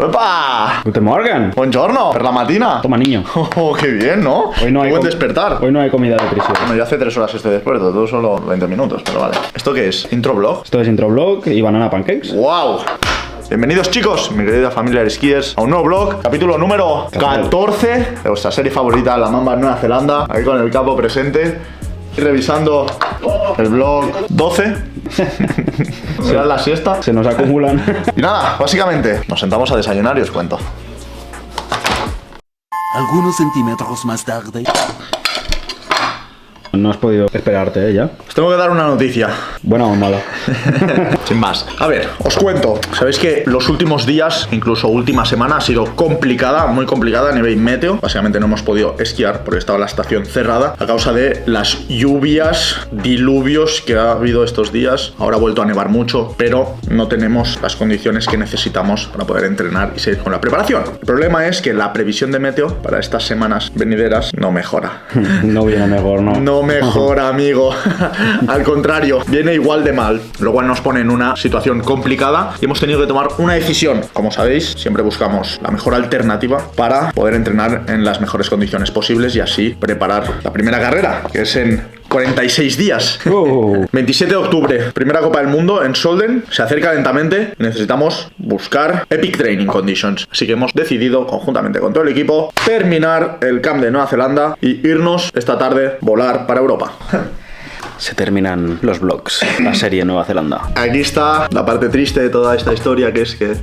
¡Opa! Guten Morgen. Buongiorno, per la mattina. Toma, niño. Oh, qué bien, ¿no? Hoy no hay Buen despertar. Hoy no hay comida de prisión. Bueno, yo hace 3 horas estoy despierto, todo solo 20 minutos, pero vale. ¿Esto qué es? ¿Intro blog? Esto es Introblog y Banana Pancakes. ¡Wow! Bienvenidos chicos, mi querida familia de skiers, a un nuevo vlog, capítulo número 14 de vuestra serie favorita, La Mamba en Nueva Zelanda, aquí con el capo presente y revisando el vlog 12. Será la siesta. Se nos acumulan. Y nada, básicamente, nos sentamos a desayunar y os cuento. Algunos centímetros más tarde. No has podido esperarte, ya. Os tengo que dar una noticia. ¿Buena o mala? Sin más. A ver, os cuento. Sabéis que los últimos días, incluso última semana, ha sido complicada, muy complicada a nivel meteo. Básicamente no hemos podido esquiar porque estaba la estación cerrada a causa de las lluvias, diluvios que ha habido estos días. Ahora ha vuelto a nevar mucho, pero no tenemos las condiciones que necesitamos para poder entrenar y seguir con la preparación. El problema es que la previsión de meteo para estas semanas venideras no mejora. No viene mejor, ¿no? No mejora, amigo. Al contrario, viene igual de mal, lo cual nos pone en una situación complicada y hemos tenido que tomar una decisión. Como sabéis, siempre buscamos la mejor alternativa para poder entrenar en las mejores condiciones posibles y así preparar la primera carrera, que es en 46 días. 27 de octubre, primera Copa del Mundo en Solden. Se acerca lentamente y necesitamos buscar Epic Training Conditions. Así que hemos decidido, conjuntamente con todo el equipo, terminar el camp de Nueva Zelanda y irnos esta tarde, volar para Europa. Se terminan los vlogs, la serie Nueva Zelanda. Aquí está la parte triste de toda esta historia, que es que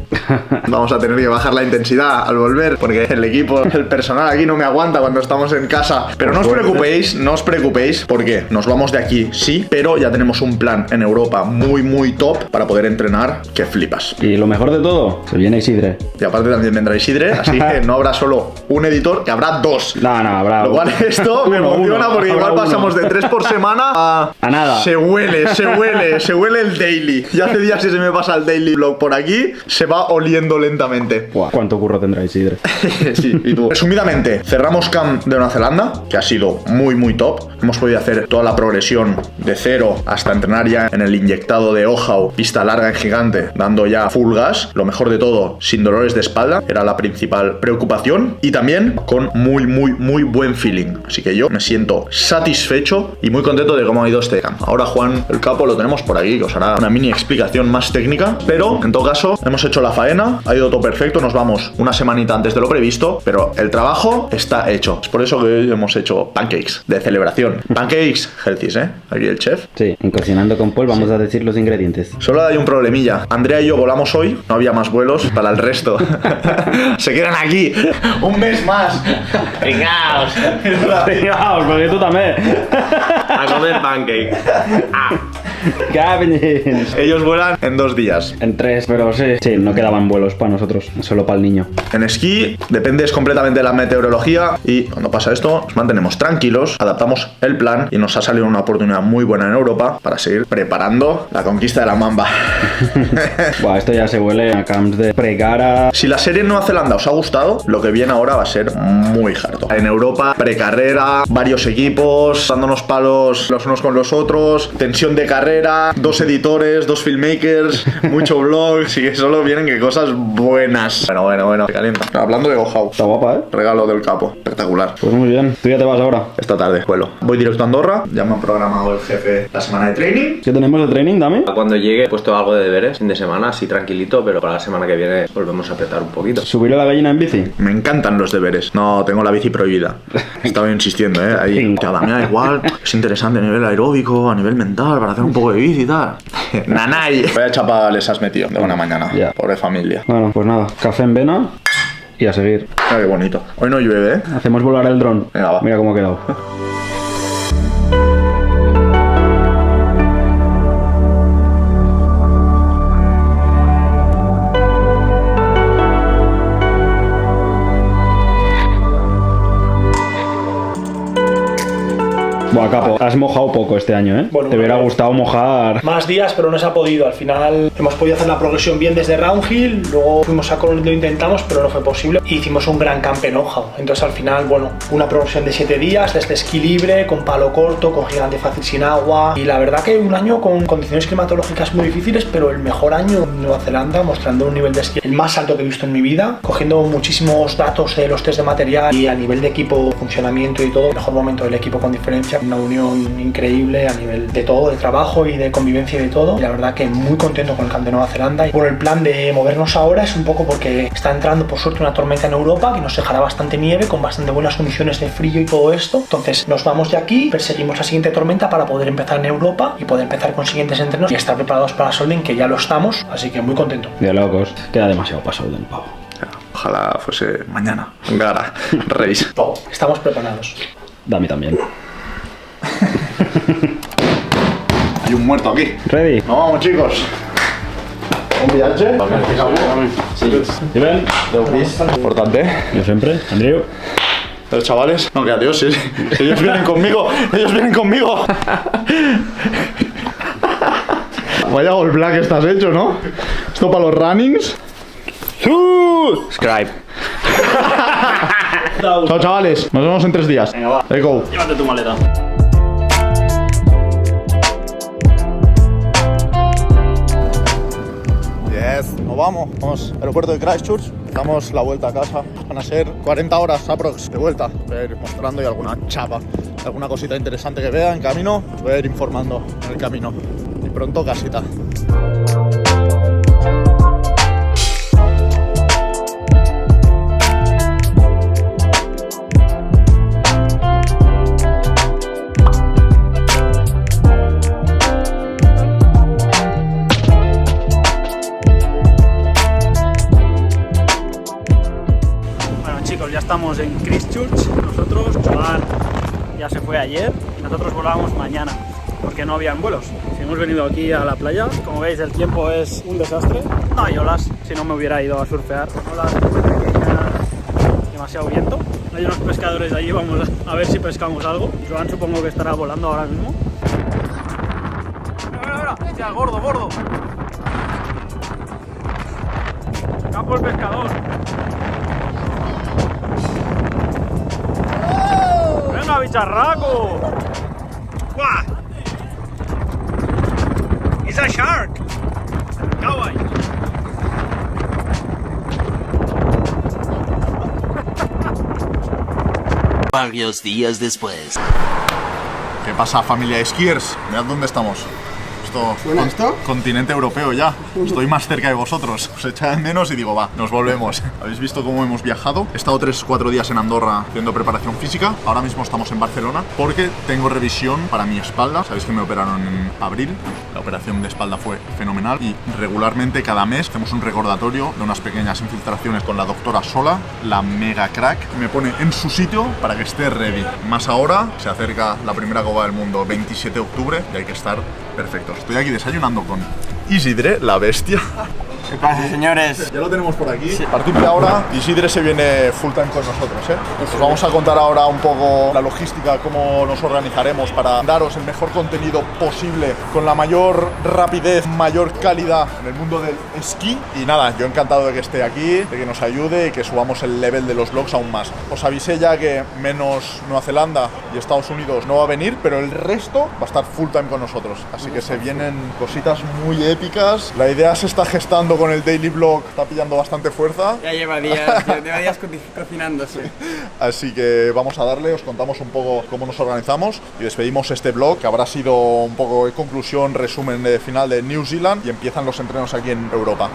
vamos a tener que bajar la intensidad al volver, porque el equipo, el personal aquí no me aguanta cuando estamos en casa. Pero no os preocupéis, porque nos vamos de aquí, sí, pero ya tenemos un plan en Europa muy top para poder entrenar que flipas. Y lo mejor de todo, se viene Isidre. Y aparte también vendrá Isidre, así que no habrá solo un editor, que habrá 2. No, habrá. Lo cual esto me emociona porque igual pasamos de 3 por semana a nada. Se huele el daily. Ya hace días que se me pasa el daily vlog por aquí, se va oliendo lentamente. Buah, ¿cuánto curro tendrá Isidre? Sí, y tú. Resumidamente, cerramos camp de Nueva Zelanda, que ha sido muy top. Hemos podido hacer toda la progresión de 0 hasta entrenar ya en el inyectado de Ohau, pista larga en gigante, dando ya full gas. Lo mejor de todo, sin dolores de espalda, era la principal preocupación. Y también con muy buen feeling. Así que yo me siento satisfecho y muy contento de cómo ha ido este camp. Ahora Juan, el capo, lo tenemos por aquí, que os hará una mini explicación más técnica. Pero, en todo caso, hemos hecho la faena, ha ido todo perfecto, nos vamos una semanita antes de lo previsto, pero el trabajo está hecho. Es por eso que hoy hemos hecho pancakes de celebración. Pancakes healthy, ¿eh? Aquí el chef. Sí, en Cocinando con Paul vamos a decir los ingredientes. Solo hay un problemilla. Andrea y yo volamos hoy, no había más vuelos para el resto. Se quedan aquí un mes más. Vengaos, Venga, porque tú también. a comer pancake. Cabines. Ellos vuelan en 2 días. En 3, pero sí. Sí, no quedaban vuelos para nosotros, solo para el niño. En esquí dependes completamente de la meteorología y cuando pasa esto nos mantenemos tranquilos, adaptamos el plan y nos ha salido una oportunidad muy buena en Europa para seguir preparando la conquista de la Mamba. Buah, esto ya se huele a camps de pregara. Si la serie en Nueva Zelanda os ha gustado, lo que viene ahora va a ser muy harto. En Europa, precarrera, varios equipos, dándonos palos los unos con los otros, tensión de carrera, 2 editores, 2 filmmakers, mucho vlog, sí que solo vienen que cosas buenas. Bueno, se calienta. Hablando de Ohau, Está guapa, ¿eh? regalo del capo, espectacular. Pues muy bien. ¿Tú ya te vas ahora? Esta tarde vuelo. Voy directo a Andorra, ya me han programado el jefe la semana de training. ¿Qué tenemos de training, Dami? Cuando llegue he puesto algo de deberes, fin de semana, así tranquilito, pero para la semana que viene volvemos a apretar un poquito. ¿Subir a la gallina en bici? Me encantan los deberes. No, tengo la bici prohibida. Estaba insistiendo, ahí. Cada me da igual, es interesante a nivel aeróbico, a nivel mental, para hacer un poco de bici y tal. Nanay. Vaya chapa les has metido de una mañana. Ya. Pobre familia. Bueno, pues nada, café en vena y a seguir. Mira qué bonito. Hoy no llueve, ¿eh? Hacemos volar el dron. Venga, va. Mira cómo ha quedado. Buah, capo, has mojado poco este año, ¿eh? Bueno, Te hubiera gustado mojar. Más días, pero no se ha podido. Al final hemos podido hacer la progresión bien desde Roundhill, luego fuimos a Colón, lo intentamos, pero no fue posible. Y hicimos un gran camp en Ohau. Entonces al final, bueno, una progresión de 7 días, desde esquí libre, con palo corto, con gigante fácil sin agua. Y la verdad que un año con condiciones climatológicas muy difíciles, pero el mejor año en Nueva Zelanda, mostrando un nivel de esquí el más alto que he visto en mi vida, cogiendo muchísimos datos de los test de material y a nivel de equipo, funcionamiento y todo, el mejor momento del equipo con diferencia, una unión increíble a nivel de todo, de trabajo y de convivencia y de todo. Y la verdad que muy contento con el camp de Nueva Zelanda. Y bueno, el plan de movernos ahora es un poco porque está entrando por suerte una tormenta en Europa que nos dejará bastante nieve, con bastante buenas condiciones de frío y todo esto. Entonces nos vamos de aquí, perseguimos la siguiente tormenta para poder empezar en Europa y poder empezar con siguientes entrenos y estar preparados para Solden, que ya lo estamos, así que muy contento. De locos, queda demasiado pasado del pavo. Ojalá fuese mañana. Gara, Reis. Todo, estamos preparados. Dami también. Hay un muerto aquí. Ready. Nos vamos, chicos. Un viaje. Sí. ¿Ven? Importante. Yo siempre. Andreu. Los chavales. No, que adiós, sí. Ellos vienen conmigo. Ellos vienen conmigo. Vaya all black estás hecho, ¿no? Esto para los runnings. Subscribe. Chao, chavales. Nos vemos en 3 días. Venga, va. Let's go. Llévate tu maleta. Yes, nos vamos. Vamos al aeropuerto de Christchurch. Damos la vuelta a casa. Van a ser 40 horas aprox de vuelta. Voy a ir mostrando y alguna chapa, alguna cosita interesante que vea en camino. Voy a ir informando en el camino. Y pronto casita. Ya estamos en Christchurch, nosotros, Joan ya se fue ayer y nosotros volábamos mañana porque no habían vuelos. Si hemos venido aquí a la playa, como veis el tiempo es un desastre, no hay olas, si no me hubiera ido a surfear, olas muy pequeñas, demasiado viento. Hay unos pescadores allí, vamos a ver si pescamos algo. Joan supongo que estará volando ahora mismo. Mira, ya, gordo, gordo. Campo el pescador. ¡Venga, bicharraco! ¡Guau! ¡Es a shark! ¡Kawaii! Varios días después. ¿Qué pasa, familia de skiers? Mirad dónde estamos. Esto, continente europeo ya. Estoy más cerca de vosotros. Os echaba de menos y digo, va, nos volvemos. ¿Habéis visto cómo hemos viajado? He estado 3-4 días en Andorra haciendo preparación física. Ahora mismo estamos en Barcelona porque tengo revisión para mi espalda. Sabéis que me operaron en abril. La operación de espalda fue fenomenal y regularmente cada mes hacemos un recordatorio de unas pequeñas infiltraciones con la doctora Sola, la mega crack. Me pone en su sitio para que esté ready. Más ahora, se acerca la primera Copa del Mundo, 27 de octubre, y hay que estar perfectos. Estoy aquí desayunando con Isidre, la bestia. ¿Qué pasa, señores? Ya lo tenemos por aquí. Sí. A partir de ahora, Isidre se viene full time con nosotros, ¿eh? Os vamos a contar ahora un poco la logística, cómo nos organizaremos para daros el mejor contenido posible con la mayor rapidez, mayor calidad en el mundo del esquí. Y nada, yo encantado de que esté aquí, de que nos ayude y que subamos el level de los vlogs aún más. Os avisé ya que menos Nueva Zelanda y Estados Unidos no va a venir, pero el resto va a estar full time con nosotros. Así que se vienen cositas muy épicas. La idea se está gestando con el daily vlog, está pillando bastante fuerza. Ya lleva días cocinándose. Así que vamos a darle, os contamos un poco cómo nos organizamos y despedimos este vlog, que habrá sido un poco de conclusión, resumen de final de New Zealand, y empiezan los entrenos aquí en Europa.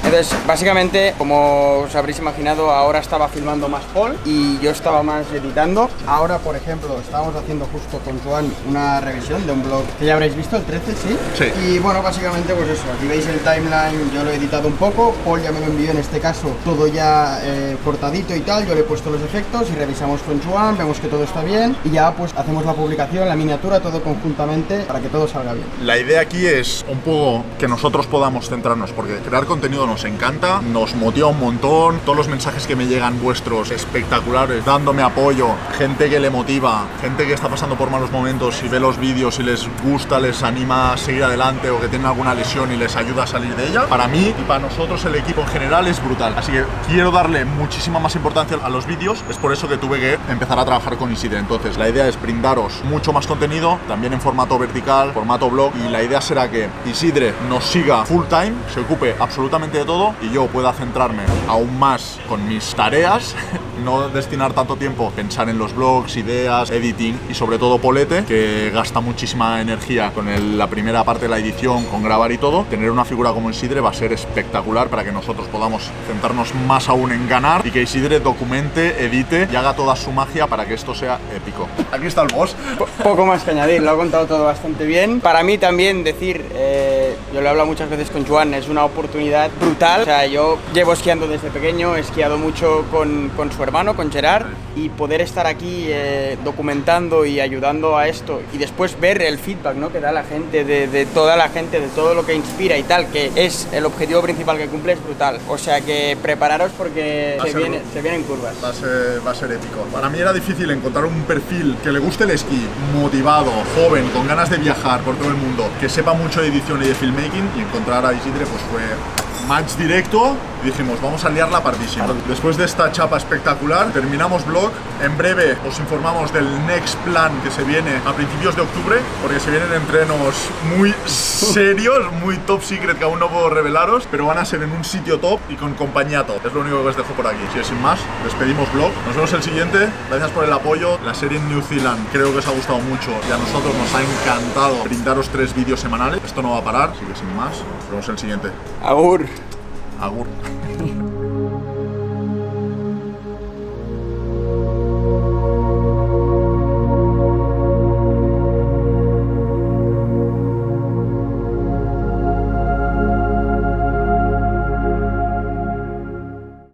Entonces, básicamente, como os habréis imaginado, ahora estaba filmando más Paul y yo estaba más editando. Ahora, por ejemplo, estábamos haciendo justo con Joan una revisión de un blog que ya habréis visto, el 13, ¿sí? Sí. Y bueno, básicamente, pues eso, aquí veis el timeline, yo lo he editado un poco, Paul ya me lo envió en este caso todo ya cortadito y tal, yo le he puesto los efectos y revisamos con Joan, vemos que todo está bien y ya pues hacemos la publicación, la miniatura, todo conjuntamente para que todo salga bien. La idea aquí es un poco que nosotros podamos centrarnos, porque crear contenido nos encanta, nos motiva un montón, todos los mensajes que me llegan vuestros espectaculares, dándome apoyo, gente que le motiva, gente que está pasando por malos momentos y ve los vídeos y les gusta, les anima a seguir adelante o que tienen alguna lesión y les ayuda a salir de ella. Para mí y para nosotros el equipo en general es brutal, así que quiero darle muchísima más importancia a los vídeos, es por eso que tuve que empezar a trabajar con Isidre. Entonces la idea es brindaros mucho más contenido, también en formato vertical, formato blog, y la idea será que Isidre nos siga full time, se ocupe absolutamente de todo y yo pueda centrarme aún más con mis tareas, no destinar tanto tiempo a pensar en los blogs, ideas, editing y sobre todo Polete, que gasta muchísima energía con la primera parte de la edición, con grabar y todo. Tener una figura como Isidre va a ser espectacular para que nosotros podamos centrarnos más aún en ganar y que Isidre documente, edite y haga toda su magia para que esto sea épico. Aquí está el boss. Poco más que añadir, lo ha contado todo bastante bien. Para mí también decir, yo lo he hablado muchas veces con Joan, es una oportunidad brutal. O sea, yo llevo esquiando desde pequeño, he esquiado mucho con su hermano, con Gerard, y poder estar aquí documentando y ayudando a esto y después ver el feedback, ¿no?, que da la gente, de toda la gente, de todo lo que inspira y tal, que es el objetivo principal que cumple, es brutal. O sea que prepararos porque se vienen curvas. Va a ser épico. Para mí era difícil encontrar un perfil que le guste el esquí, motivado, joven, con ganas de viajar por todo el mundo, que sepa mucho de edición y de filmmaking, y encontrar a Isidre pues fue match directo y dijimos, vamos a liarla pardísima. Después de esta chapa espectacular, terminamos vlog. En breve os informamos del next plan que se viene a principios de octubre, porque se vienen entrenos muy serios, muy top secret, que aún no puedo revelaros, pero van a ser en un sitio top y con compañía top. Es lo único que os dejo por aquí. Si es sin más, despedimos vlog. Nos vemos el siguiente. Gracias por el apoyo. La serie en New Zealand creo que os ha gustado mucho y a nosotros nos ha encantado brindaros 3 vídeos semanales. Esto no va a parar, así que sin más, nos vemos el siguiente. Agur. Agur.